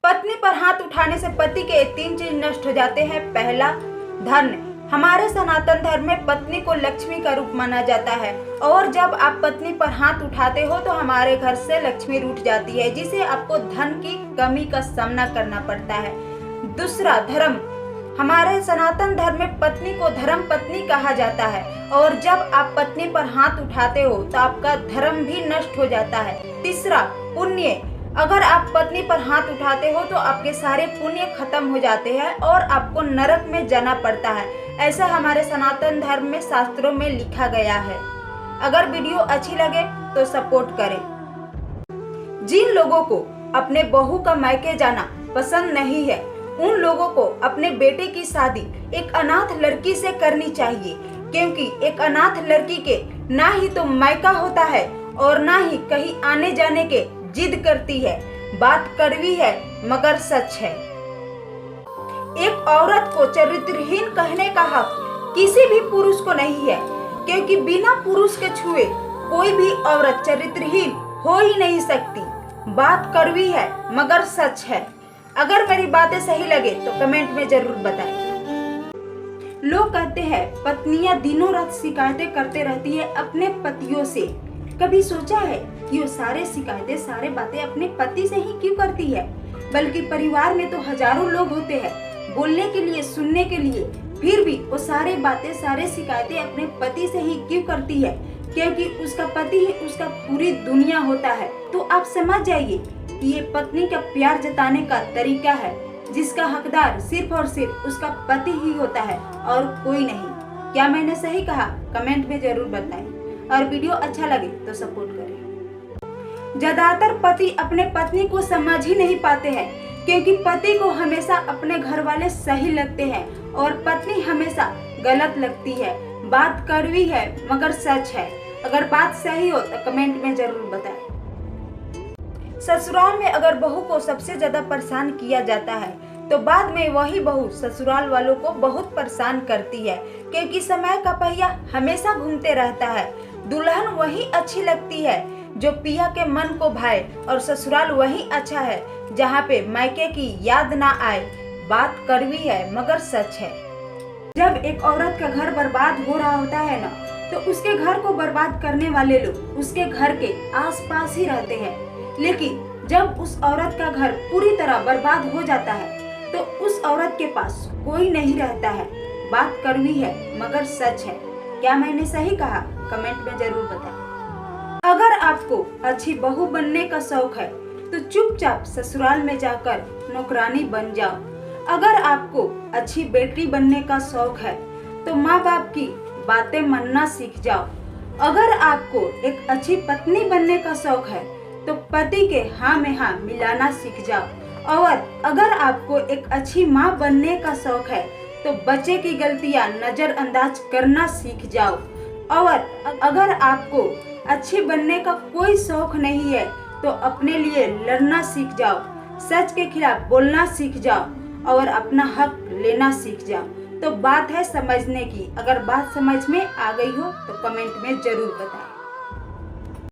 पत्नी पर हाथ उठाने से पति के 3 चीज नष्ट हो जाते हैं। पहला, धन। हमारे सनातन धर्म में पत्नी को लक्ष्मी का रूप माना जाता है और जब आप पत्नी पर हाथ उठाते हो तो हमारे घर से लक्ष्मी रूठ जाती है, जिसे आपको धन की कमी का सामना करना पड़ता है। दूसरा, धर्म। हमारे सनातन धर्म में पत्नी को धर्म पत्नी कहा जाता है और जब आप पत्नी पर हाथ उठाते हो तो आपका धर्म भी नष्ट हो जाता है। तीसरा, पुण्य। अगर आप पत्नी पर हाथ उठाते हो तो आपके सारे पुण्य खत्म हो जाते हैं और आपको नरक में जाना पड़ता है। ऐसा हमारे सनातन धर्म में शास्त्रों में लिखा गया है। अगर वीडियो अच्छी लगे तो सपोर्ट करें। जिन लोगों को अपने बहू का मायके जाना पसंद नहीं है उन लोगों को अपने बेटे की शादी एक अनाथ लड़की से करनी चाहिए, क्योंकि एक अनाथ लड़की के ना ही तो मायका होता है और ना ही कहीं आने जाने के जिद करती है। बात कड़वी है मगर सच है। एक औरत को चरित्रहीन कहने का हक किसी भी पुरुष को नहीं है, क्योंकि बिना पुरुष के छुए कोई भी औरत चरित्रहीन हो ही नहीं सकती। बात कड़वी है मगर सच है। अगर मेरी बातें सही लगे तो कमेंट में जरूर बताएं। लोग कहते हैं पत्नियां दिनों रात शिकायतें करते रहती है अपने पतियों से। कभी सोचा है कि वो सारे शिकायतें सारे बातें अपने पति से ही क्यों करती है? बल्कि परिवार में तो हजारों लोग होते हैं बोलने के लिए, सुनने के लिए, फिर भी वो सारे बातें सारे शिकायतें अपने पति से ही क्यों करती है? क्योंकि उसका पति ही उसका पूरी दुनिया होता है। तो आप समझ जाइए कि ये पत्नी का प्यार जताने का तरीका है, जिसका हकदार सिर्फ और सिर्फ उसका पति ही होता है और कोई नहीं। क्या मैंने सही कहा? कमेंट में जरूर बताएं और वीडियो अच्छा लगे तो सपोर्ट करें। ज्यादातर पति अपने पत्नी को समझ ही नहीं पाते हैं, क्योंकि पति को हमेशा अपने घर वाले सही लगते हैं और पत्नी हमेशा गलत लगती है। बात कड़वी है मगर सच है। अगर बात सही हो तो कमेंट में जरूर बताएं। ससुराल में अगर बहू को सबसे ज्यादा परेशान किया जाता है तो बाद में वही बहू ससुराल वालों को बहुत परेशान करती है, क्योंकि समय का पहिया हमेशा घूमते रहता है। दुल्हन वही अच्छी लगती है जो पिया के मन को भाए और ससुराल वही अच्छा है जहाँ पे मायके की याद ना आए। बात कड़वी है मगर सच है। जब एक औरत का घर बर्बाद हो रहा होता है ना, तो उसके घर को बर्बाद करने वाले लोग उसके घर के आसपास ही रहते हैं, लेकिन जब उस औरत का घर पूरी तरह बर्बाद हो जाता है तो उस औरत के पास कोई नहीं रहता है। बात कड़वी है मगर सच है। क्या मैंने सही कहा? कमेंट में जरूर बताएं। अगर आपको अच्छी बहू बनने का शौक है तो चुपचाप ससुराल में जाकर नौकरानी बन जाओ। अगर आपको अच्छी बेटी बनने का शौक है तो माँ बाप की बातें मानना सीख जाओ। अगर आपको एक अच्छी पत्नी बनने का शौक है तो पति के हाँ में हाँ मिलाना सीख जाओ। और अगर आपको एक अच्छी माँ बनने का शौक है तो बच्चे की गलतियाँ नजरअंदाज करना सीख जाओ। और अगर आपको अच्छी बनने का कोई शौक नहीं है तो अपने लिए लड़ना सीख जाओ, सच के खिलाफ बोलना सीख जाओ और अपना हक लेना सीख जाओ। तो बात है समझने की। अगर बात समझ में आ गई हो तो कमेंट में जरूर बताएं।